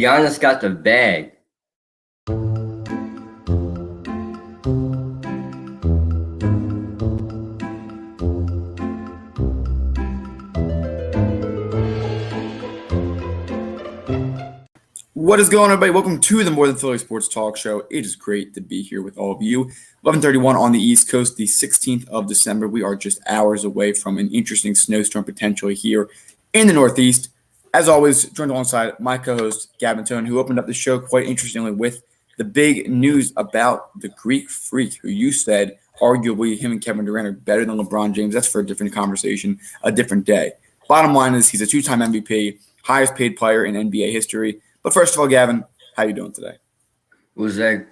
Giannis got the bag. What is going on, everybody? Welcome to the More Than Philly Sports Talk Show. It is great to be here with all of you. 11:31 on the East Coast, the 16th of December. We are just hours away from an interesting snowstorm potentially here in the Northeast. As always, joined alongside my co-host, Gavin Tone, who opened up the show quite interestingly with the big news about the Greek Freak, who you said arguably him and Kevin Durant are better than LeBron James. That's for a different conversation, a different day. Bottom line is he's a two-time MVP, highest paid player in NBA history. But first of all, Gavin, how you doing today? Well, Zach,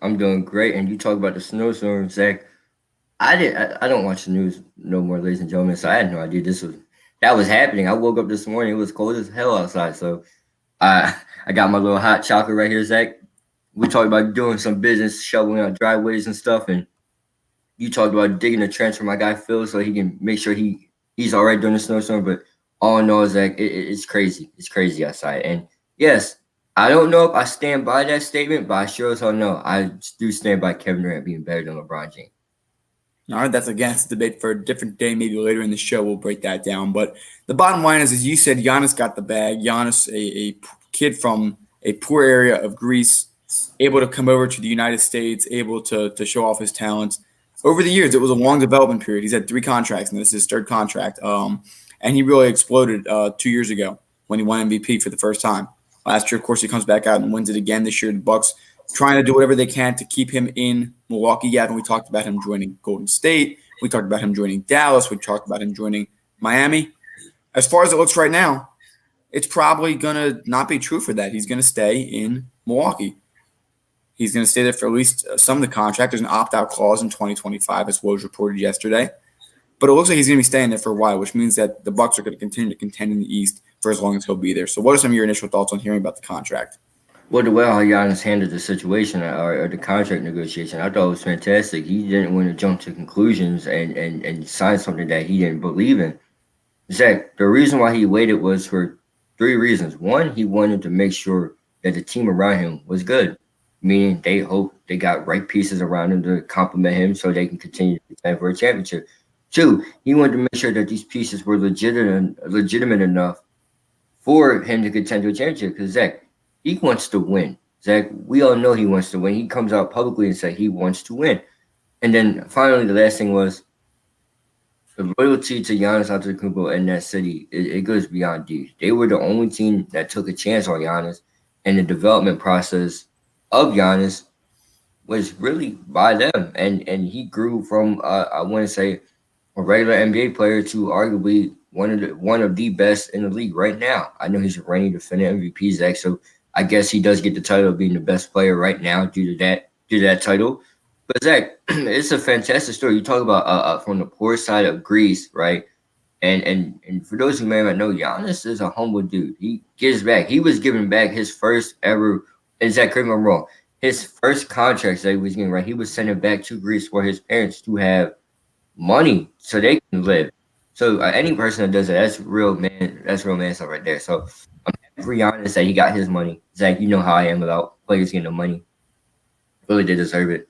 I'm doing great. And you talk about the snowstorm, Zach. I don't watch the news no more, ladies and gentlemen. So I had no idea that was happening. I woke up this morning. It was cold as hell outside. So I got my little hot chocolate right here, Zach. We talked about doing some business, shoveling out driveways and stuff. And you talked about digging a trench for my guy Phil so he can make sure he's all right during the snowstorm. But all in all, Zach, it's crazy. It's crazy outside. And yes, I don't know if I stand by that statement, but I sure as hell know I do stand by Kevin Durant being better than LeBron James. All right, that's against the debate for a different day. Maybe later in the show we'll break that down. But the bottom line is, as you said, Giannis got the bag. Giannis, a kid from a poor area of Greece, able to come over to the United States, able to show off his talents. Over the years, it was a long development period. He's had 3 contracts, and this is his 3rd contract. And he really exploded 2 years ago when he won MVP for the first time. Last year, of course, he comes back out and wins it again. This year, the Bucks trying to do whatever they can to keep him in Milwaukee. Yeah, and we talked about him joining Golden State. We talked about him joining Dallas. We talked about him joining Miami. As far as it looks right now, it's probably going to not be true for that. He's going to stay in Milwaukee. He's going to stay there for at least some of the contract. There's an opt-out clause in 2025, as was reported yesterday. But it looks like he's going to be staying there for a while, which means that the Bucks are going to continue to contend in the East for as long as he'll be there. So what are some of your initial thoughts on hearing about the contract? Well, the way how Giannis handled the situation or the contract negotiation, I thought it was fantastic. He didn't want to jump to conclusions and sign something that he didn't believe in. Zach, the reason why he waited was for 3 reasons. One, he wanted to make sure that the team around him was good, meaning they hope they got right pieces around him to complement him so they can continue to play for a championship. 2, he wanted to make sure that these pieces were legitimate enough for him to contend to a championship. Because Zach, he wants to win. Zach, we all know he wants to win. He comes out publicly and says he wants to win. And then finally, the last thing was the loyalty to Giannis Antetokounmpo in that city. It goes beyond these. They were the only team that took a chance on Giannis, and the development process of Giannis was really by them. And he grew from I want to say a regular NBA player to arguably one of the best in the league right now. I know he's a reigning defending MVP, Zach, so I guess he does get the title of being the best player right now due to that title. But Zach, it's a fantastic story. You talk about from the poor side of Greece, right? And for those who may not know, Giannis is a humble dude. He gives back. He was giving back his first ever. And Zach, correct me if I'm wrong. His first contract that he was getting, right? He was sending back to Greece for his parents to have money so they can live. So any person that does that, that's real man. That's real man stuff right there. So I'm happy for Giannis that he got his money. Zach, you know how I am about players getting the money. Really did deserve it.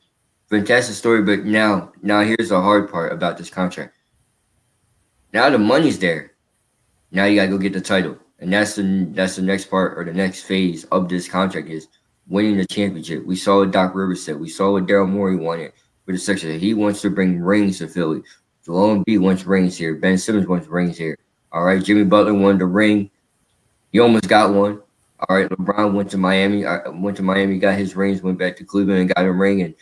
Fantastic story, but now here's the hard part about this contract. Now the money's there. Now you gotta go get the title, and that's the next part or the next phase of this contract is winning the championship. We saw what Doc Rivers said. We saw what Daryl Morey wanted for the Sixers. He wants to bring rings to Philly. Joel Embiid wants rings here. Ben Simmons wants rings here. All right, Jimmy Butler wanted a ring. He almost got one. All right, LeBron went to Miami, got his rings, went back to Cleveland and got a ring. And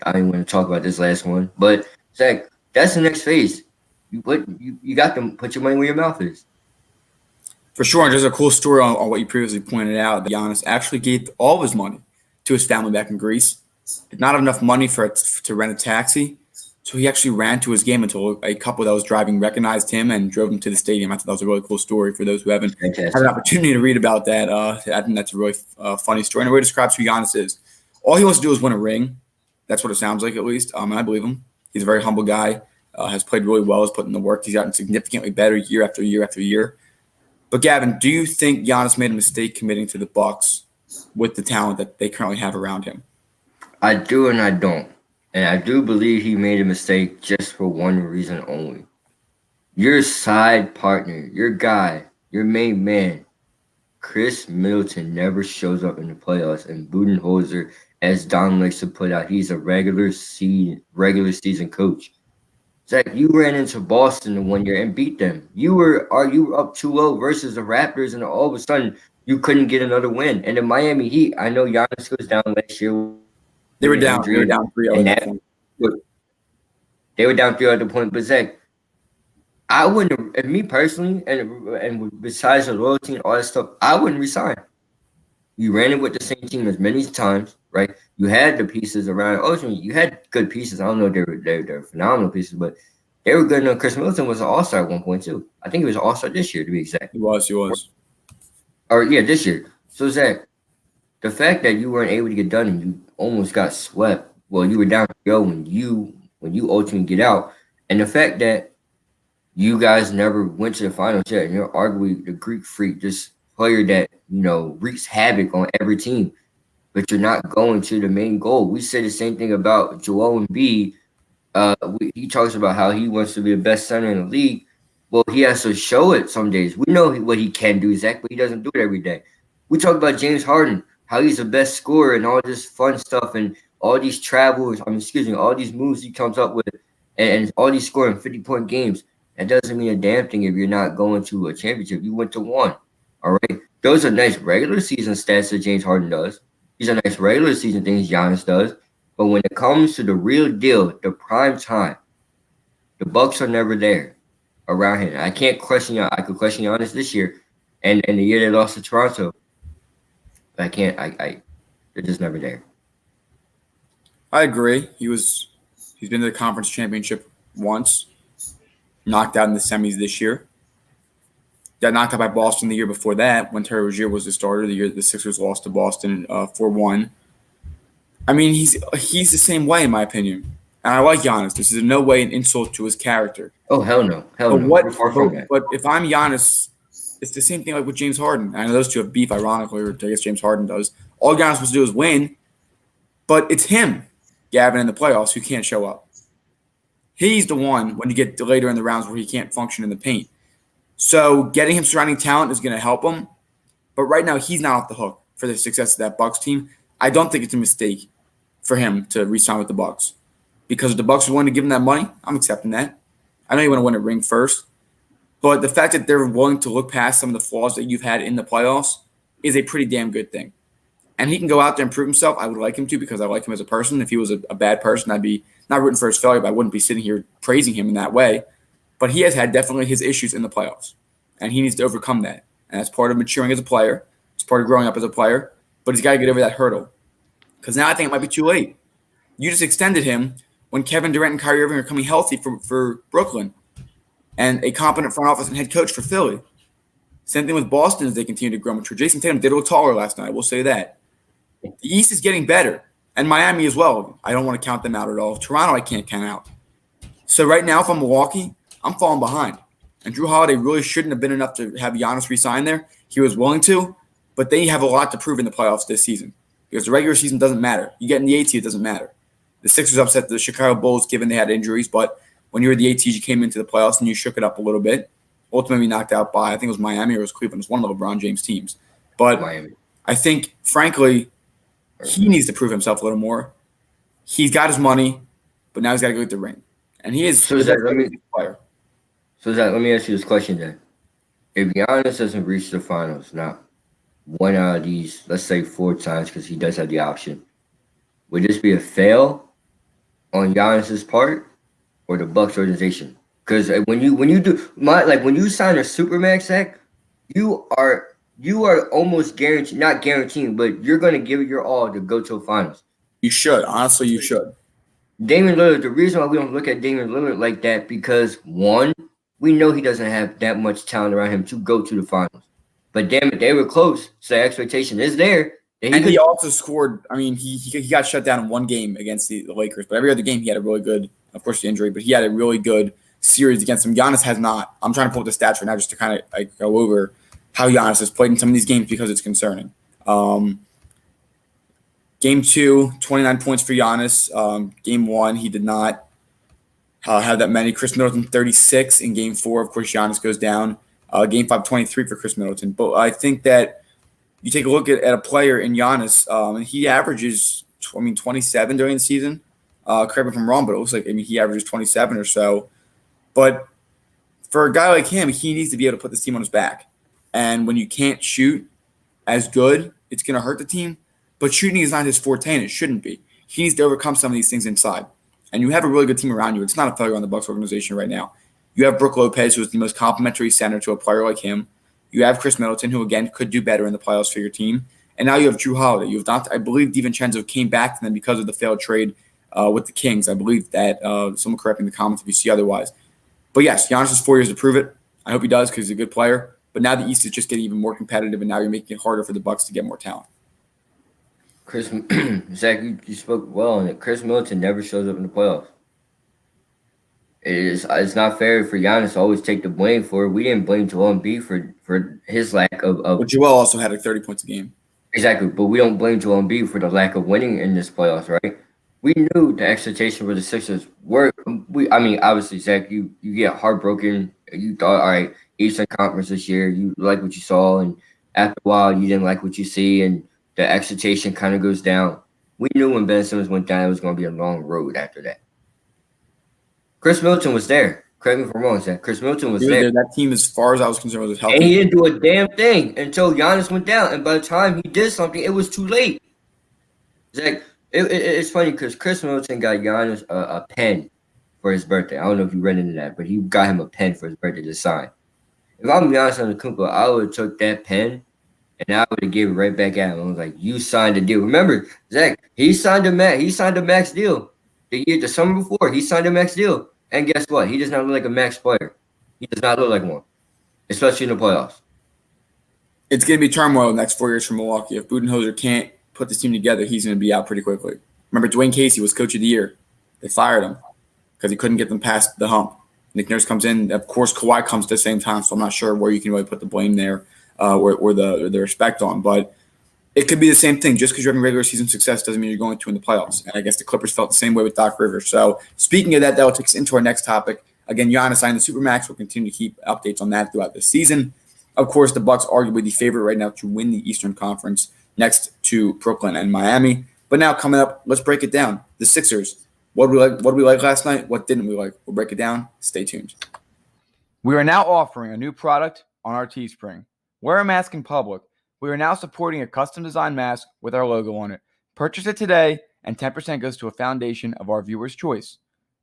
I didn't want to talk about this last one, but Zach, that's the next phase. You got to put your money where your mouth is. For sure. And there's a cool story on what you previously pointed out. That Giannis actually gave all of his money to his family back in Greece. Did not have enough money to rent a taxi. So he actually ran to his game until a couple that was driving recognized him and drove him to the stadium. I thought that was a really cool story for those who haven't had an opportunity to read about that. I think that's a really funny story. And it really describes who Giannis is. All he wants to do is win a ring. That's what it sounds like, at least. And I believe him. He's a very humble guy, has played really well, has put in the work. He's gotten significantly better year after year after year. But Gavin, do you think Giannis made a mistake committing to the Bucks with the talent that they currently have around him? I do and I don't. And I do believe he made a mistake just for one reason only. Your side partner, your guy, your main man, Chris Middleton never shows up in the playoffs, and Budenholzer, as Don likes to put out, he's a regular season coach. Zach, you ran into Boston the one year and beat them. You were up 2-0 versus the Raptors, and all of a sudden you couldn't get another win. And the Miami Heat, I know Giannis goes down last year with They were an down. They were injury, down 3-0 and at that that point. they were down 3 at the point. But Zach, I wouldn't, and me personally, and besides the loyalty and all that stuff, I wouldn't resign. You ran it with the same team as many times, right? You had the pieces around. Ultimately, you had good pieces. I don't know if they're phenomenal pieces, but they were good enough. Chris Middleton was an all-star at one point too. I think he was an all-star this year, to be exact. He was. Or yeah, this year. So Zach, the fact that you weren't able to get done and you almost got swept. Well, you were down to go when you ultimately get out, and the fact that you guys never went to the finals yet, and you're arguably the Greek freak, just player that wreaks havoc on every team, but you're not going to the main goal. We say the same thing about Joel Embiid. He talks about how he wants to be the best center in the league. Well, he has to show it some days. We know what he can do, Zach, but he doesn't do it every day. We talk about James Harden, how he's the best scorer and all this fun stuff and all these travels. All these moves he comes up with, and all these scoring 50-point games. That doesn't mean a damn thing if you're not going to a championship. You went to one. All right. Those are nice regular season stats that James Harden does. These are nice regular season things Giannis does. But when it comes to the real deal, the prime time, the Bucks are never there around him. I can't question I could question Giannis this year and the year they lost to Toronto. But I can't. They're just never there. I agree. He's been to the conference championship once, knocked out in the semis this year. Got knocked out by Boston the year before that when Terry Rozier was the starter. The year the Sixers lost to Boston 4-1. I mean, he's the same way in my opinion, and I like Giannis. This is in no way an insult to his character. Oh hell no, But no. But if I'm Giannis, it's the same thing like with James Harden. I know those two have beef, ironically, or I guess James Harden does. All Giannis wants to do is win, but it's him, Gavin, in the playoffs who can't show up. He's the one when you get later in the rounds where he can't function in the paint. So getting him surrounding talent is going to help him. But right now, he's not off the hook for the success of that Bucks team. I don't think it's a mistake for him to re-sign with the Bucks. Because if the Bucks are willing to give him that money, I'm accepting that. I know you want to win a ring first. But the fact that they're willing to look past some of the flaws that you've had in the playoffs is a pretty damn good thing. And he can go out there and prove himself. I would like him to because I like him as a person. If he was a bad person, I'd be not rooting for his failure, but I wouldn't be sitting here praising him in that way. But he has had definitely his issues in the playoffs, and he needs to overcome that. And that's part of maturing as a player. It's part of growing up as a player. But he's got to get over that hurdle. Because now I think it might be too late. You just extended him when Kevin Durant and Kyrie Irving are coming healthy for Brooklyn and a competent front office and head coach for Philly. Same thing with Boston as they continue to grow mature. Jason Tatum did look taller last night. We'll say that. The East is getting better, and Miami as well. I don't want to count them out at all. Toronto I can't count out. So right now, if I'm Milwaukee, I'm falling behind. And Drew Holiday really shouldn't have been enough to have Giannis re-sign there. He was willing to, but they have a lot to prove in the playoffs this season. Because the regular season doesn't matter. You get in the 8 it doesn't matter. The Sixers upset the Chicago Bulls given they had injuries, but when you were the 8 you came into the playoffs and you shook it up a little bit. Ultimately knocked out by, I think it was Miami or it was Cleveland. It was one of the LeBron James teams. But Miami. I think, frankly, he needs to prove himself a little more. He's got his money, but now he's got to go get the ring. And he is a player. So, Zach, let me ask you this question then. If Giannis doesn't reach the finals, now, one out of these, let's say 4 times, because he does have the option, would this be a fail on Giannis's part or the Bucks organization? Because when you sign a supermax, Zach, you are almost guaranteed, not guaranteed, but you're going to give it your all to go to the finals. You should. Honestly, you should. Damian Lillard, the reason why we don't look at Damian Lillard like that, because one, we know he doesn't have that much talent around him to go to the finals. But damn it, they were close. So the expectation is there. He also scored. I mean, he got shut down in one game against the Lakers, but every other game he had a really good, of course, the injury, but he had a really good series against him. Giannis has not. I'm trying to pull up the stats right now just to kind of go over how Giannis has played in some of these games because it's concerning. Game 2, 29 points for Giannis. Game 1, he did not have that many. Chris Middleton, 36 in Game 4. Of course, Giannis goes down. Game 5, 23 for Chris Middleton. But I think that you take a look at a player in Giannis, and he averages, 27 during the season. Correct me if I'm wrong, but it looks like he averages 27 or so. But for a guy like him, he needs to be able to put this team on his back. And when you can't shoot as good, it's going to hurt the team. But shooting is not his forte, and it shouldn't be. He needs to overcome some of these things inside. And you have a really good team around you. It's not a failure on the Bucks organization right now. You have Brook Lopez, who is the most complimentary center to a player like him. You have Chris Middleton, who, again, could do better in the playoffs for your team. And now you have Drew Holiday. You have not, I believe DiVincenzo came back to them because of the failed trade with the Kings. I believe that someone correct me in the comments if you see otherwise. But yes, Giannis has 4 years to prove it. I hope he does because he's a good player. But now the East is just getting even more competitive, and now you're making it harder for the Bucks to get more talent. Zach, you spoke well on it. Chris Middleton never shows up in the playoffs. It's not fair for Giannis to always take the blame for it. We didn't blame Joel Embiid for his lack of. But Joel also had 30 points a game. Exactly, but we don't blame Joel Embiid for the lack of winning in this playoffs, right? We knew the expectation for the Sixers were. Obviously, Zach, you get heartbroken. You thought, all right, Eastern Conference this year, you like what you saw, and after a while, you didn't like what you see, and the expectation kind of goes down. We knew when Ben Simmons went down, it was going to be a long road after that. Chris Middleton was there. Correct me if I'm wrong, Zach. Chris Middleton was there. That team, as far as I was concerned, was healthy. And he didn't do a damn thing until Giannis went down. And by the time he did something, it was too late. Zach, it's funny because Chris Middleton got Giannis a pen for his birthday. I don't know if you read into that, but he got him a pen for his birthday to sign. If I'm Giannis Antetokounmpo, I would have took that pen and I would have gave it right back at him. I was like, "You signed a deal." Remember, Zach, he signed a max deal the summer before. He signed a max deal, and guess what? He does not look like a max player. He does not look like one, especially in the playoffs. It's going to be turmoil the next 4 years for Milwaukee. If Budenholzer can't put this team together, he's going to be out pretty quickly. Remember, Dwayne Casey was coach of the year. They fired him because he couldn't get them past the hump. Nick Nurse comes in. Of course, Kawhi comes at the same time, so I'm not sure where you can really put the blame there or the respect on. But it could be the same thing. Just because you're having regular season success doesn't mean you're going to in the playoffs. And I guess the Clippers felt the same way with Doc Rivers. So speaking of that, that will take us into our next topic. Again, Giannis signed the supermax. We'll continue to keep updates on that throughout the season. Of course, the Bucks arguably the favorite right now to win the Eastern Conference next to Brooklyn and Miami. But now coming up, let's break it down. The Sixers. What did we like last night? What didn't we like? We'll break it down. Stay tuned. We are now offering a new product on our Teespring. Wear a mask in public. We are now supporting a custom-designed mask with our logo on it. Purchase it today, and 10% goes to a foundation of our viewer's choice.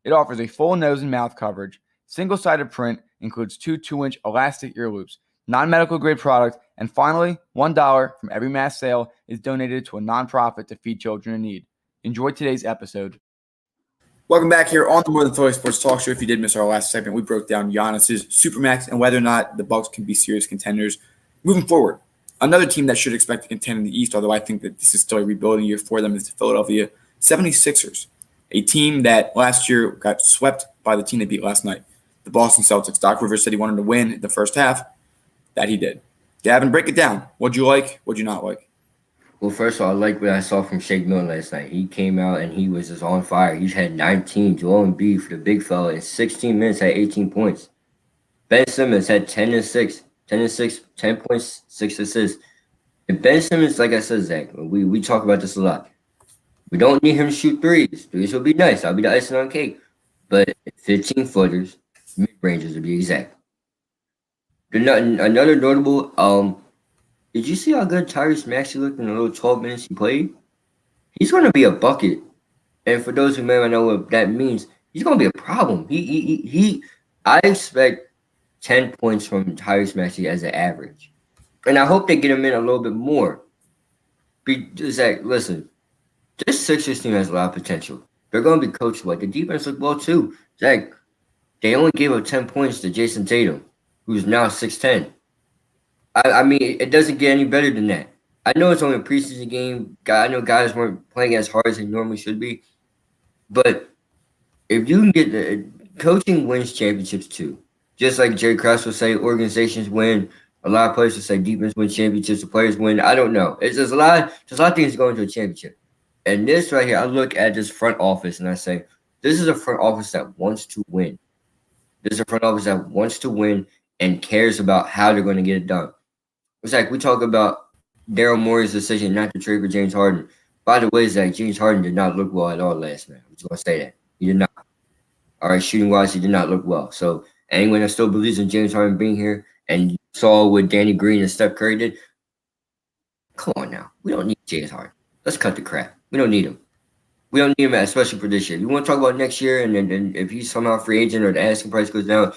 It offers a full nose and mouth coverage, single-sided print, includes 2 2-inch elastic ear loops, non-medical grade product, and finally, $1 from every mask sale is donated to a nonprofit to feed children in need. Enjoy today's episode. Welcome back here on the More Than Philly Sports Talk Show. If you did miss our last segment, we broke down Giannis's supermax and whether or not the Bucks can be serious contenders moving forward. Another team that should expect to contend in the East, although I think that this is still a rebuilding year for them, is the Philadelphia 76ers, a team that last year got swept by the team they beat last night, the Boston Celtics. Doc Rivers said he wanted to win the first half. That he did. Gavin, break it down. What'd you like? What'd you not like? Well, first of all, I like what I saw from Shake Milton last night. He came out and he was just on fire. He had 19. Joel Embiid for the big fella in 16 minutes had 18 points. Ben Simmons had 10 and 6, 10 points, 6 assists. And Ben Simmons, like I said, Zach, we talk about this a lot. We don't need him to shoot threes. Threes will be nice. I'll be the icing on cake. But 15 footers, mid-ranges to be exact. Another notable, did you see how good Tyrese Maxey looked in the little 12 minutes he played? He's going to be a bucket. And for those who may not know what that means, he's going to be a problem. I expect 10 points from Tyrese Maxey as an average. And I hope they get him in a little bit more. Zach, listen, this Sixers team has a lot of potential. They're going to be coached well. The defense looked well, too. Zach, they only gave up 10 points to Jason Tatum, who's now 6'10". I mean, it doesn't get any better than that. I know it's only a preseason game. I know guys weren't playing as hard as they normally should be. But if you can get coaching wins championships too. Just like Jerry Krause will say, organizations win A lot of players will say defense wins championships, the players win. I don't know. It's just a lot of things going to a championship. And this right here, I look at this front office and I say, this is a front office that wants to win. This is a front office that wants to win and cares about how they're going to get it done. It's like we talk about Daryl Morey's decision not to trade for James Harden. By the way, Zach, James Harden did not look well at all last night. I'm just going to say that. He did not. All right, shooting wise, he did not look well. So anyone that still believes in James Harden being here and you saw what Danny Green and Steph Curry did, come on now. We don't need James Harden. Let's cut the crap. We don't need him. We don't need him, especially for this year. You want to talk about next year, and then if he's somehow free agent or the asking price goes down,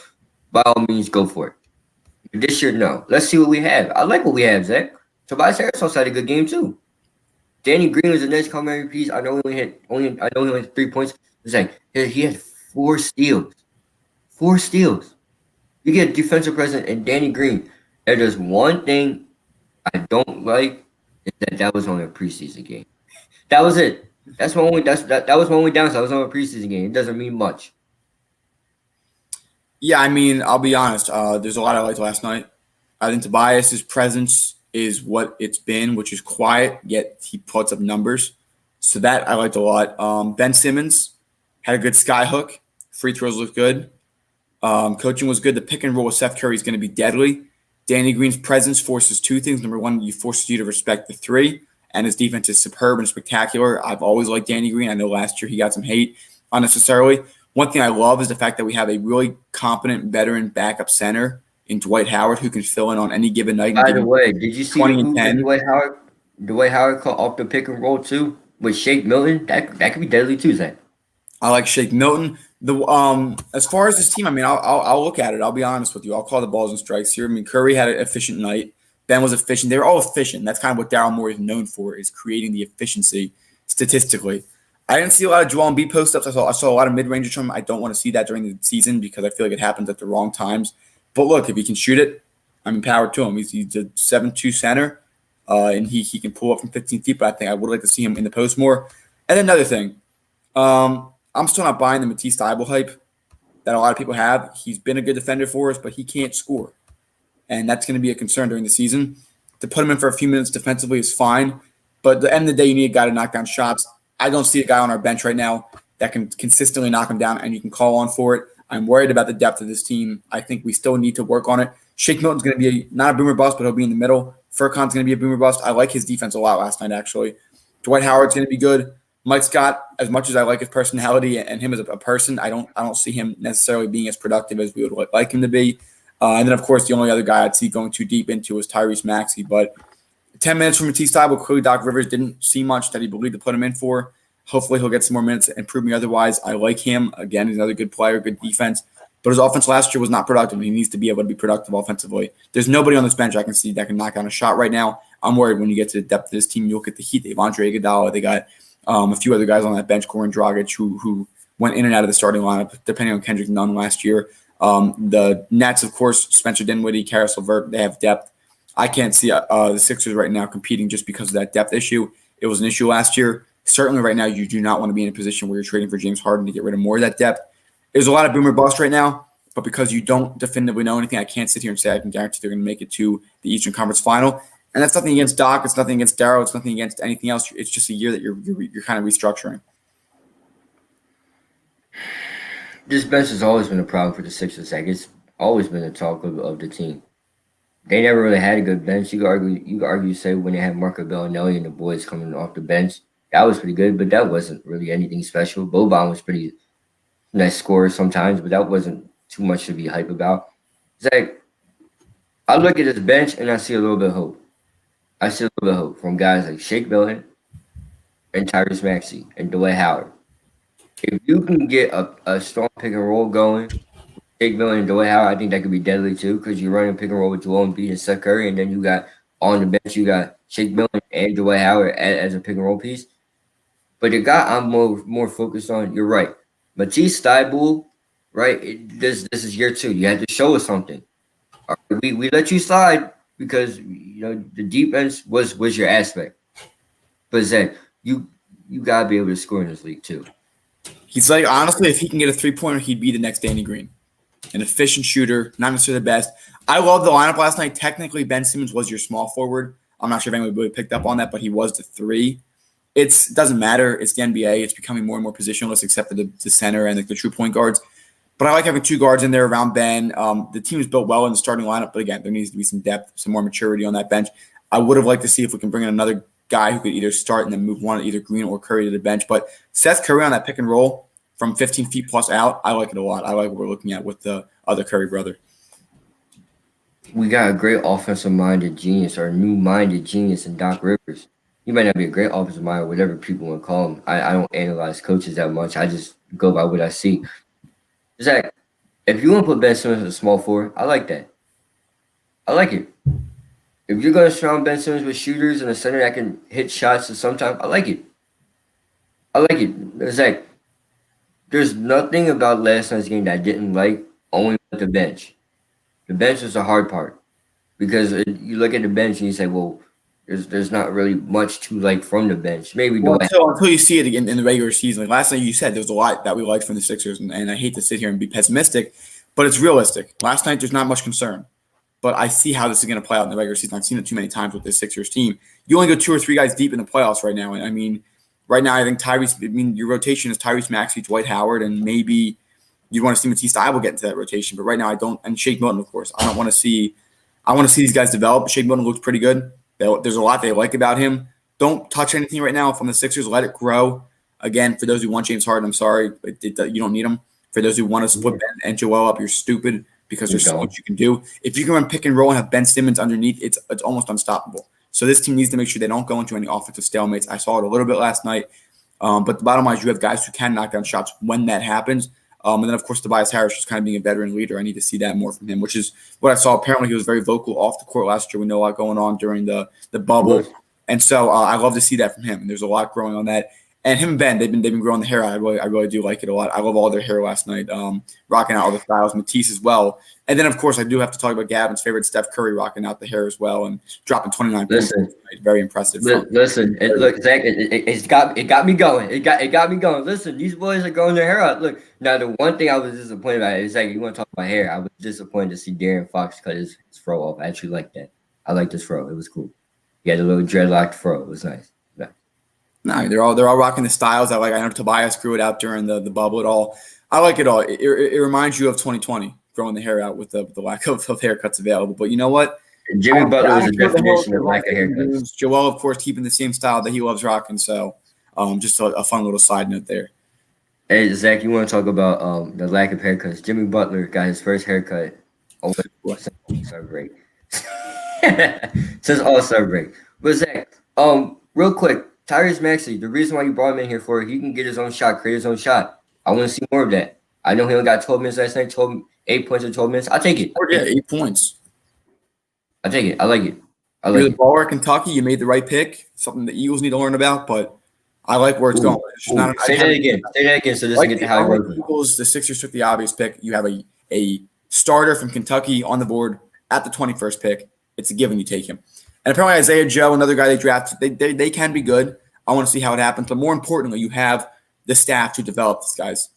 by all means, go for it. But this year, no. Let's see what we have. I like what we have, Zach. Tobias Harris also had a good game too. Danny Green was the next complimentary piece. I know he only had 3 points. It's like he had 4 steals. 4 steals. You get defensive presence and Danny Green. And there's one thing I don't like is that was only a preseason game. That was it. That was my only downside. It was only a preseason game. It doesn't mean much. Yeah, I mean, I'll be honest. There's a lot I liked last night. I think Tobias's presence is what it's been, which is quiet, yet he puts up numbers. So that I liked a lot. Ben Simmons had a good sky hook. Free throws looked good. Coaching was good. The pick and roll with Seth Curry is going to be deadly. Danny Green's presence forces 2 things. Number one, he forces you to respect the 3, and his defense is superb and spectacular. I've always liked Danny Green. I know last year he got some hate unnecessarily. One thing I love is the fact that we have a really competent veteran backup center in Dwight Howard who can fill in on any given night. By the way, did you see 20 and 10? Dwight Howard caught off the pick and roll too with Shake Milton? That could be deadly too, Zach. I like Shake Milton. As far as this team, I mean, I'll look at it. I'll be honest with you. I'll call the balls and strikes here. I mean, Curry had an efficient night. Ben was efficient. They were all efficient. That's kind of what Daryl Morey is known for, is creating the efficiency statistically. I didn't see a lot of Joel Embiid post-ups. I saw a lot of mid-rangers from him. I don't want to see that during the season because I feel like it happens at the wrong times. But look, if he can shoot it, I'm empowered to him. He's a 7'2" center, and he can pull up from 15 feet, but I think I would like to see him in the post more. And another thing, I'm still not buying the Matisse Thybulle hype that a lot of people have. He's been a good defender for us, but he can't score. And that's going to be a concern during the season. To put him in for a few minutes defensively is fine, but at the end of the day, you need a guy to knock down shots. I don't see a guy on our bench right now that can consistently knock him down, and you can call on for it. I'm worried about the depth of this team. I think we still need to work on it. Shake Milton's going to be not a boomer bust, but he'll be in the middle. Furkan's going to be a boomer bust. I like his defense a lot last night, actually. Dwight Howard's going to be good. Mike Scott, as much as I like his personality and him as a person, I don't see him necessarily being as productive as we would like him to be. And then, of course, the only other guy I'd see going too deep into is Tyrese Maxey. But 10 minutes from Matisse Thybulle, clearly Doc Rivers didn't see much that he believed to put him in for. Hopefully he'll get some more minutes and prove me otherwise. I like him. Again, he's another good player, good defense. But his offense last year was not productive. He needs to be able to be productive offensively. There's nobody on this bench I can see that can knock down a shot right now. I'm worried when you get to the depth of this team, you look at the Heat. They have Andre Iguodala. They got a few other guys on that bench, Goran Dragic, who went in and out of the starting lineup, depending on Kendrick Nunn last year. The Nets, of course, Spencer Dinwiddie, Karis LeVert, they have depth. I can't see the Sixers right now competing just because of that depth issue. It was an issue last year. Certainly right now, you do not want to be in a position where you're trading for James Harden to get rid of more of that depth. There's a lot of boomer bust right now, but because you don't definitively know anything, I can't sit here and say I can guarantee they're going to make it to the Eastern Conference Final. And that's nothing against Doc. It's nothing against Darrow. It's nothing against anything else. It's just a year that you're kind of restructuring. This bench has always been a problem for the Sixers. Like, it's always been the talk of the team. They never really had a good bench. You could argue, say when they had Marco Bellinelli and the boys coming off the bench, that was pretty good, but that wasn't really anything special. Boban was pretty nice scorer sometimes, but that wasn't too much to be hype about. It's like, I look at this bench and I see a little bit of hope. I see a little bit of hope from guys like Shake Milton and Tyrese Maxey and Dwight Howard. If you can get a strong pick and roll going, Shake Milton and Dwight Howard, I think that could be deadly too, because you're running pick and roll with Joel Embiid and Seth Curry, and then you got on the bench, you got Shake Milton and Dwight Howard as a pick and roll piece. But the guy I'm more focused on, you're right. Matisse Thybulle, right? This is year 2. You had to show us something. All right, we let you slide because the defense was your aspect. But Zach, you gotta be able to score in this league too. He's like, honestly, if he can get a 3-pointer, he'd be the next Danny Green. an efficient shooter, not necessarily the best. I love the lineup last night. Technically, Ben Simmons was your small forward. I'm not sure if anybody really picked up on that, but he was the 3. It doesn't matter. It's the NBA. It's becoming more and more positionless, except for the center and the true point guards. But I like having 2 guards in there around Ben. The team is built well in the starting lineup, but again, there needs to be some depth, some more maturity on that bench. I would have liked to see if we can bring in another guy who could either start and then move one, either Green or Curry to the bench. But Seth Curry on that pick and roll from 15 feet plus out, I like it a lot. I like what we're looking at with the other Curry brother. We got a great offensive-minded genius or new-minded genius in Doc Rivers. He might not be a great offensive mind or whatever people want to call him. I don't analyze coaches that much. I just go by what I see. Zach, if you want to put Ben Simmons as a small forward, I like that. I like it. If you're going to surround Ben Simmons with shooters and a center that can hit shots at some time, I like it. I like it. Zach, there's nothing about last night's game that I didn't like, only with the bench. The bench is the hard part because you look at the bench and you say, well, there's not really much to like from the bench. Maybe until you see it again in the regular season. Like last night, you said there's a lot that we liked from the Sixers, and I hate to sit here and be pessimistic, but it's realistic. Last night, there's not much concern, but I see how this is going to play out in the regular season. I've seen it too many times with this Sixers team. You only go 2 or 3 guys deep in the playoffs right now, and I mean, right now I think your rotation is Tyrese Maxey, Dwight Howard, and maybe you want to see Matisse Thybulle get into that rotation. But right now, I don't, and Shake Milton, of course. I want to see these guys develop. Shake Milton looks pretty good. There's a lot they like about him. Don't touch anything right now from the Sixers. Let it grow. Again, for those who want James Harden, I'm sorry, but you don't need him. For those who want to split Ben and Joel up, you're stupid because there's so much you can do. If you can run pick and roll and have Ben Simmons underneath, it's almost unstoppable. So this team needs to make sure they don't go into any offensive stalemates. I saw it a little bit last night. But the bottom line is you have guys who can knock down shots when that happens. And then, of course, Tobias Harris just kind of being a veteran leader. I need to see that more from him, which is what I saw. Apparently, he was very vocal off the court last year. We know a lot going on during the bubble. And so I love to see that from him. And there's a lot growing on that. And him and Ben, they've been growing the hair. I really do like it a lot. I love all their hair last night, rocking out all the styles. Matisse as well. And then, of course, I do have to talk about Gavin's favorite, Steph Curry, rocking out the hair as well and dropping 29 points. Very impressive. Listen, look, Zach, it got me going. It got me going. Listen, these boys are growing their hair out. Look, now the one thing I was disappointed about is like you want to talk about hair. I was disappointed to see Darren Fox cut his fro off. I actually like that. I liked his fro. It was cool. He had a little dreadlocked fro. It was nice. No, they're all rocking the styles. I know Tobias grew it out during the bubble at all. I like it all. It reminds you of 2020, growing the hair out with the lack of haircuts available. But you know what? Jimmy Butler was a definition of lack of haircuts. Joel, of course, keeping the same style that he loves rocking. So just a fun little side note there. Hey, Zach, you want to talk about the lack of haircuts? Jimmy Butler got his first haircut since All-Star break. Since All-Star break. But Zach, real quick, Tyrese Maxey, the reason why you brought him in here for, he can get his own shot, create his own shot. I want to see more of that. I know he only got 12 minutes last night, 8 points in 12 minutes. I'll take it. Yeah, 8 points. I take it. I like it. You're the baller at Kentucky. You made the right pick. Something the Eagles need to learn about, but I like where it's going. It's just say that again. Say that again so this can get to how it works. Eagles, the Sixers took the obvious pick. You have a starter from Kentucky on the board at the 21st pick. It's a given you take him. And apparently Isaiah Joe, another guy they drafted, they can be good. I want to see how it happens. But more importantly, you have the staff to develop these guys.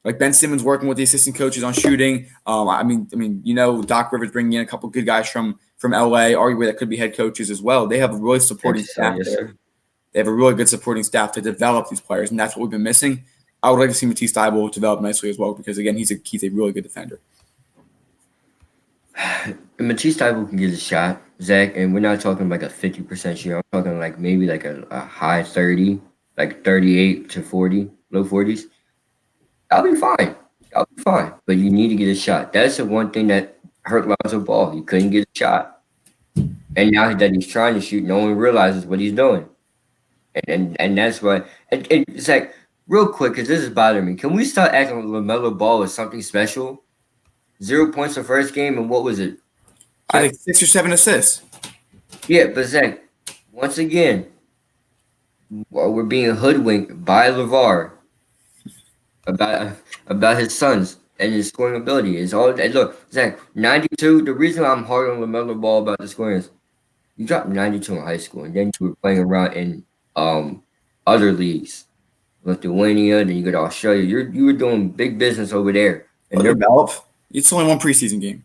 Like Ben Simmons working with the assistant coaches on shooting. I mean, Doc Rivers bringing in a couple good guys from LA, arguably that could be head coaches as well. They have a really supporting staff there. They have a really good supporting staff to develop these players, and that's what we've been missing. I would like to see Matisse Thybulle develop nicely as well because, again, he's a really good defender. Matisse Thybulle can get a shot, Zach, and we're not talking like a 50% share. I'm talking like maybe like a high 30, like 38 to 40, low 40s. I'll be fine. But you need to get a shot. That's the one thing that hurt Lonzo Ball. He couldn't get a shot. And now that he's trying to shoot, no one realizes what he's doing. And that's why and it's like real quick, because this is bothering me. Can we start acting like LaMelo Ball is something special? 0 points the first game, and what was it? I think 6 or 7 assists. Yeah, but Zach, once again, we're being hoodwinked by LeVar about his sons and his scoring ability. Is all. And look, Zach, 92. The reason I'm hard on LaMelo Ball about the scoring is you dropped 92 in high school, and then you were playing around in other leagues, Lithuania. Then you go to Australia. You were doing big business over there, and develop. It's only one preseason game.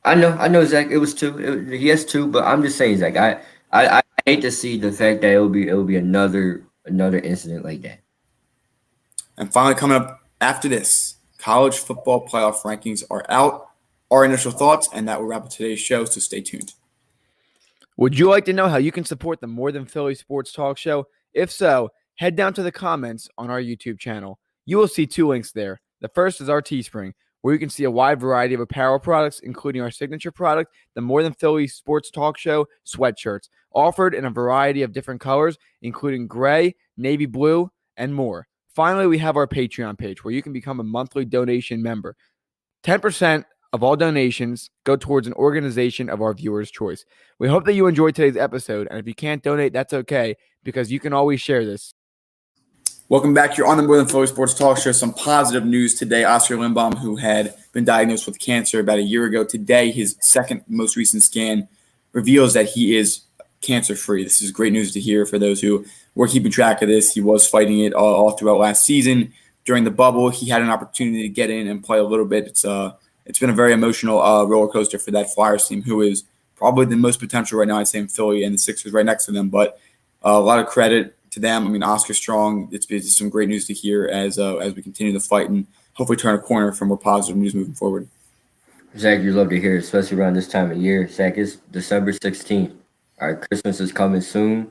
I know, Zach. It was two. He has two, but I'm just saying, Zach. I hate to see the fact that it'll be another incident like that. And finally, coming up after this, college football playoff rankings are out. Our initial thoughts, and that will wrap up today's show, so stay tuned. Would you like to know how you can support the More Than Philly Sports Talk Show? If so, head down to the comments on our YouTube channel. You will see two links there. The first is our Teespring, where you can see a wide variety of apparel products, including our signature product, the More Than Philly Sports Talk Show sweatshirts, offered in a variety of different colors, including gray, navy blue, and more. Finally, we have our Patreon page, where you can become a monthly donation member. 10% of all donations go towards an organization of our viewers' choice. We hope that you enjoyed today's episode, and if you can't donate, that's okay, because you can always share this. Welcome back here on the More Than Philly Sports Talk Show. Some positive news today. Oscar Lindbaum, who had been diagnosed with cancer about a year ago, today his second most recent scan reveals that he is cancer-free. This is great news to hear for those who were keeping track of this. He was fighting it all throughout last season. During the bubble, he had an opportunity to get in and play a little bit. It's been a very emotional roller coaster for that Flyers team, who is probably the most potential right now, I'd say, in Philly, and the Sixers right next to them. But a lot of credit to them. I mean, Oscar Strong, it's been some great news to hear as we continue to fight and hopefully turn a corner for more positive news moving forward. Zach, you love to hear it, especially around this time of year. Zach, it's December 16th. All right, Christmas is coming soon,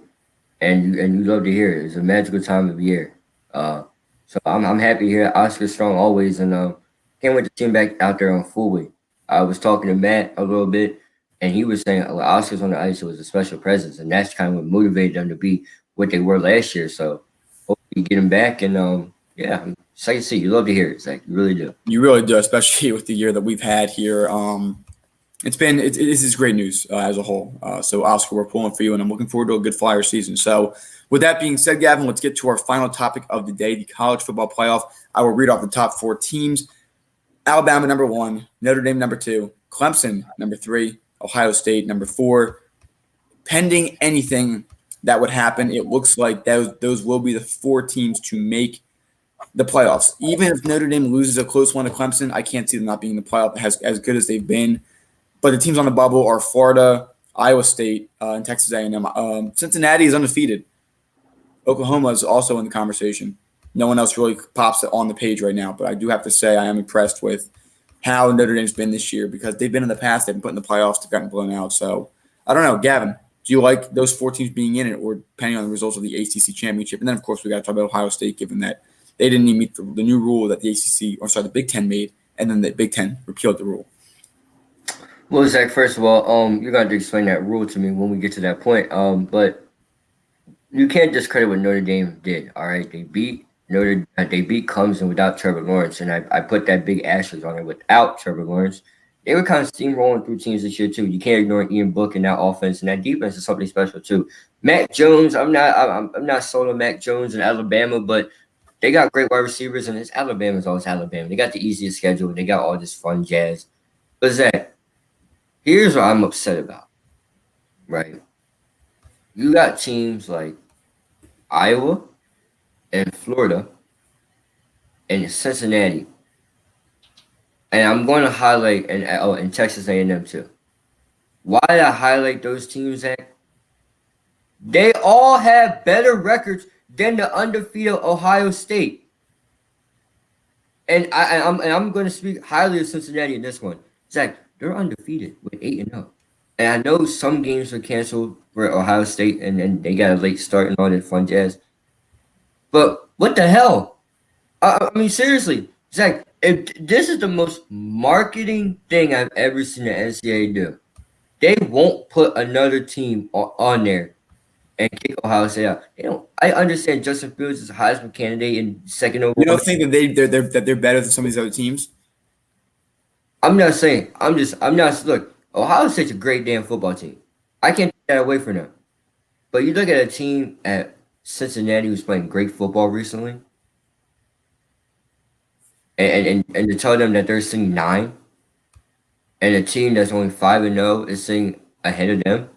and you love to hear it. It's a magical time of year. So I'm happy to hear Oscar Strong always, and can't wait to see him back out there on full weight. I was talking to Matt a little bit, and he was saying Oscar's on the ice was a special presence, and that's kind of what motivated them to be what they were last year. So hopefully you get him back, and yeah, I'm excited to see. You love to hear it, Zach. You really do. You really do, especially with the year that we've had here. This is great news as a whole. So Oscar, we're pulling for you, and I'm looking forward to a good Flyer season. So with that being said, Gavin, let's get to our final topic of the day, the college football playoff. I will read off the top four teams. Alabama, number 1. Notre Dame, number 2. Clemson, number 3. Ohio State, number 4. Pending anything that would happen, it looks like those will be the 4 teams to make the playoffs. Even if Notre Dame loses a close one to Clemson, I can't see them not being in the playoff as good as they've been. But the teams on the bubble are Florida, Iowa State, and Texas A&M. Cincinnati is undefeated. Oklahoma is also in the conversation. No one else really pops it on the page right now, but I do have to say I am impressed with how Notre Dame's been this year because they've been in the past, they've been put in the playoffs, they've gotten blown out. So I don't know, Gavin, do you like those 4 teams being in it, or depending on the results of the ACC championship? And then, of course, we got to talk about Ohio State, given that they didn't even meet the new rule that the Big Ten made, and then the Big Ten repealed the rule. Well, Zach, first of all, you're going to explain that rule to me when we get to that point. But you can't discredit what Notre Dame did. All right, they beat Clemson without Trevor Lawrence, and I put that big asterisk on it without Trevor Lawrence. They were kind of steamrolling through teams this year too. You can't ignore Ian Book and that offense, and that defense is something special too. Mac Jones, I'm not sold on Mac Jones in Alabama, but they got great wide receivers, and it's Alabama's always Alabama. They got the easiest schedule. They got all this fun jazz. But Zach, here's what I'm upset about, right? You got teams like Iowa and Florida and Cincinnati. And I'm going to highlight and Texas A&M too. Why did I highlight those teams, Zach? They all have better records than the undefeated Ohio State. And I'm going to speak highly of Cincinnati in this one. Zach, they're undefeated with 8-0. And I know some games were canceled for Ohio State, and then they got a late start and all that fun jazz. But what the hell? I mean, seriously, Zach, if this is the most marketing thing I've ever seen the NCAA do. They won't put another team on there and kick Ohio State out. They don't. I understand Justin Fields is a Heisman candidate and second overall. You don't think that they're better than some of these other teams? I'm not saying. I'm not. Look, Ohio State's a great damn football team. I can't take that away from them. But you look at a team at Cincinnati who's playing great football recently, and to tell them that they're sitting 9, and a team that's only 5-0 is sitting ahead of them.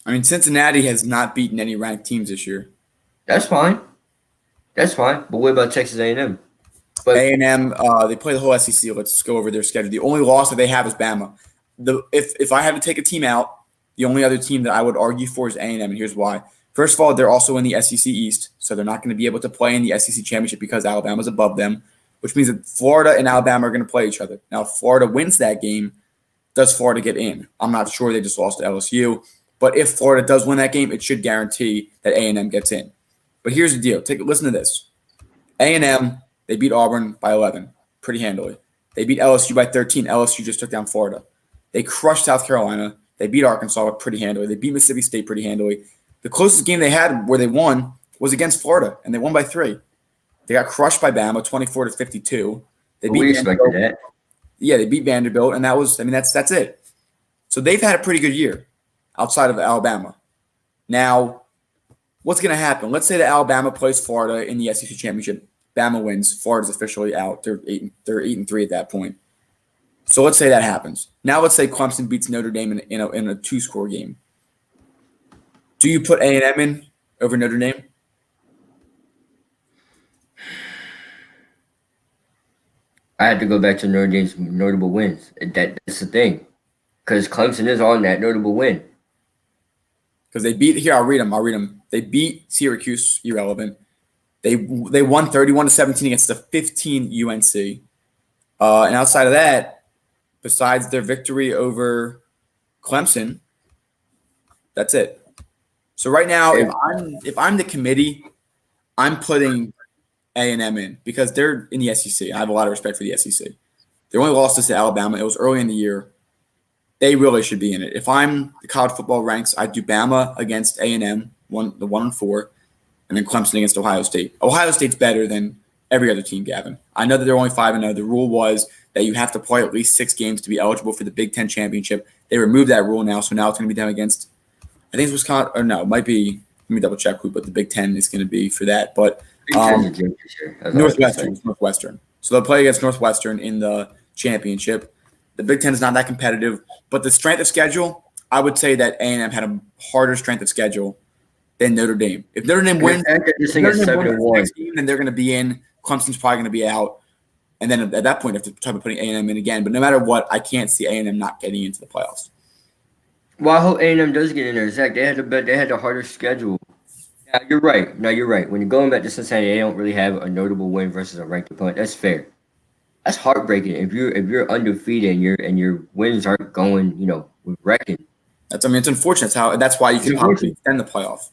I mean, Cincinnati has not beaten any ranked teams this year. That's fine. But what about Texas A&M? But A&M, they play the whole SEC. Let's go over their schedule. The only loss that they have is Bama. If I had to take a team out, the only other team that I would argue for is A&M, and here's why. First of all, they're also in the SEC East, so they're not going to be able to play in the SEC championship because Alabama's above them, which means that Florida and Alabama are going to play each other. Now, if Florida wins that game, does Florida get in? I'm not sure. They just lost to LSU. But if Florida does win that game, it should guarantee that A&M gets in. But here's the deal. Listen to this. A&M, they beat Auburn by 11 pretty handily. They beat LSU by 13. LSU just took down Florida. They crushed South Carolina. They beat Arkansas pretty handily. They beat Mississippi State pretty handily. The closest game they had where they won was against Florida, and they won by 3. They got crushed by Bama, 24-52. They beat we expected that. Yeah, they beat Vanderbilt, and that's it. So they've had a pretty good year outside of Alabama. Now, what's going to happen? Let's say that Alabama plays Florida in the SEC championship. Bama wins. Florida's officially out. They're 8-3 at that point. So let's say that happens. Now let's say Clemson beats Notre Dame in a 2-score game. Do you put A&M in over Notre Dame? I had to go back to Notre Dame's notable wins. That's the thing, because Clemson is on that notable win. Because they beat here. I'll read them. They beat Syracuse, irrelevant. They won 31-17 against the 15 UNC. And outside of that, besides their victory over Clemson, that's it. So right now, if I'm the committee, I'm putting A&M in because they're in the SEC. I have a lot of respect for the SEC. They only lost this to Alabama. It was early in the year. They really should be in it. If I'm the college football ranks, I'd do Bama against A&M, the 1-4, and then Clemson against Ohio State. Ohio State's better than every other team, Gavin. I know that they're only 5-0. The rule was that you have to play at least 6 games to be eligible for the Big Ten championship. They removed that rule now, so now it's going to be down against, I think it's Wisconsin, or no, it might be, let me double check who, but the Big Ten is going to be for that. But Northwestern. So they'll play against Northwestern in the championship. The Big Ten is not that competitive, but the strength of schedule, I would say that A&M had a harder strength of schedule than Notre Dame. If Notre Dame wins, then they're going to be in. Clemson's probably going to be out, and then at that point, they have to try putting A&M in again. But no matter what, I can't see A&M not getting into the playoffs. Well, I hope A&M does get in there, Zach. They had a harder schedule. Yeah, you're right. No, you're right. When you're going back to Cincinnati, they don't really have a notable win versus a ranked opponent. That's fair. That's heartbreaking. If you're undefeated and your wins aren't going, with record. It's unfortunate. That's why you can probably extend the playoff.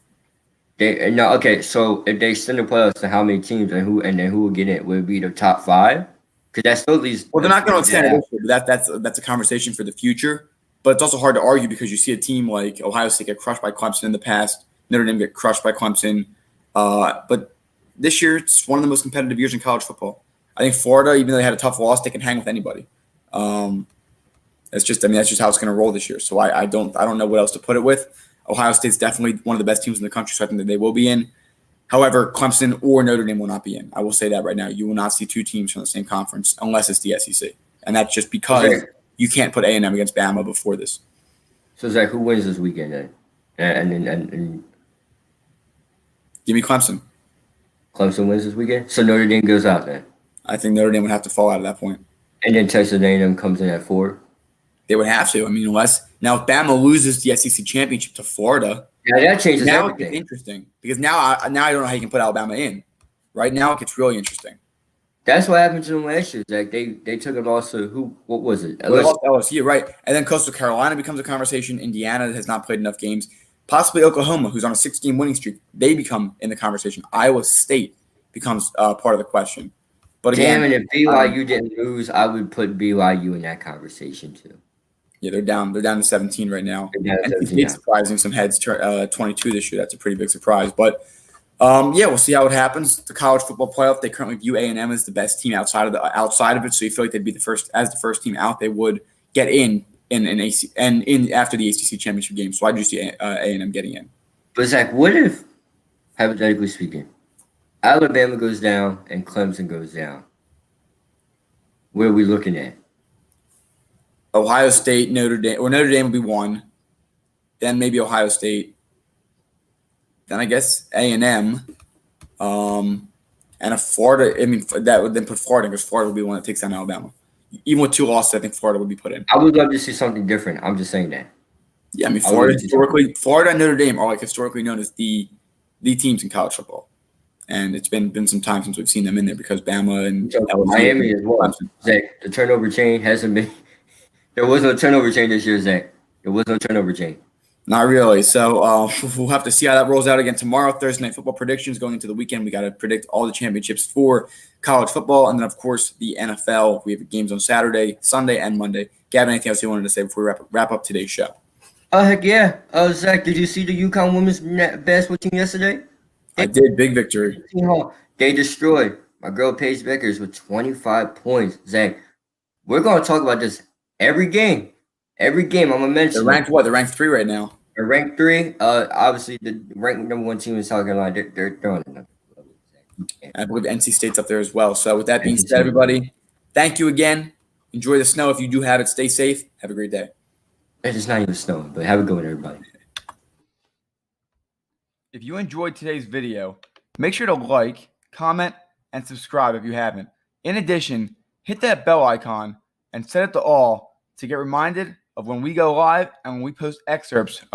So if they extend the playoffs to how many teams and then who will get in? Will it be the top 5? Because that still leaves. Well, they're not going to extend it. That's a conversation for the future. But it's also hard to argue because you see a team like Ohio State get crushed by Clemson in the past. Notre Dame get crushed by Clemson. But this year, it's one of the most competitive years in college football. I think Florida, even though they had a tough loss, they can hang with anybody. That's just how it's going to roll this year. So I don't know what else to put it with. Ohio State's definitely one of the best teams in the country, so I think that they will be in. However, Clemson or Notre Dame will not be in. I will say that right now. You will not see 2 teams from the same conference unless it's the SEC. And that's just because you can't put A&M against Bama before this. So, Zach, who wins this weekend then? And give me Clemson. Clemson wins this weekend? So Notre Dame goes out then? I think Notre Dame would have to fall out at that point. And then Texas A&M comes in at 4? They would have to. Unless now if Bama loses the SEC championship to Florida, that changes now everything. It gets interesting because now I don't know how you can put Alabama in. Right now it gets really interesting. That's what happened to them last year, Zach. They took a loss to who? What was it? They lost to LSU, right? And then Coastal Carolina becomes a conversation. Indiana has not played enough games. Possibly Oklahoma, who's on a 6-game winning streak, they become in the conversation. Iowa State becomes part of the question. But again, and if BYU didn't lose, I would put BYU in that conversation too. Yeah, they're down. They're down to 17 right now. It's surprising some heads. 22 this year. That's a pretty big surprise. But we'll see how it happens. The college football playoff. They currently view A&M as the best team outside of it. So you feel like they'd be the first team out. They would get in after the ACC championship game. So I do see A&M getting in. But Zach, what if, hypothetically speaking, Alabama goes down and Clemson goes down? Where are we looking at? Ohio State, Notre Dame will be 1. Then maybe Ohio State. Then I guess A&M. And And if Florida, I mean, that would then put Florida, because Florida would be the one that takes down Alabama. Even with 2 losses, I think Florida would be put in. I would love to see something different. I'm just saying that. Yeah, I mean, I would love to see something. Florida and Notre Dame are like historically known as the teams in college football. And it's been some time since we've seen them in there because Bama and So LSU Miami as well. Zach, the turnover chain hasn't been. There was no turnover chain this year, Zach. There was no turnover chain. Not really. So we'll have to see how that rolls out again tomorrow. Thursday Night Football predictions going into the weekend. We got to predict all the championships for college football. And then, of course, the NFL. We have games on Saturday, Sunday, and Monday. Gavin, anything else you wanted to say before we wrap up today's show? Heck yeah. Zach, did you see the UConn women's basketball team yesterday? I did. Big victory. They destroyed my girl Paige Beckers with 25 points. Zach, we're going to talk about this every game. Every game I'm going to mention. They're ranked what? They're ranked 3 right now. They're ranked 3. Obviously, the ranked number 1 team in South Carolina, they're throwing it. I believe NC State's up there as well. So with that being said, everybody, thank you again. Enjoy the snow. If you do have it, stay safe. Have a great day. It's not even snowing, but have a good one, everybody. If you enjoyed today's video, make sure to like, comment, and subscribe if you haven't. In addition, hit that bell icon and set it to all to get reminded of when we go live and when we post excerpts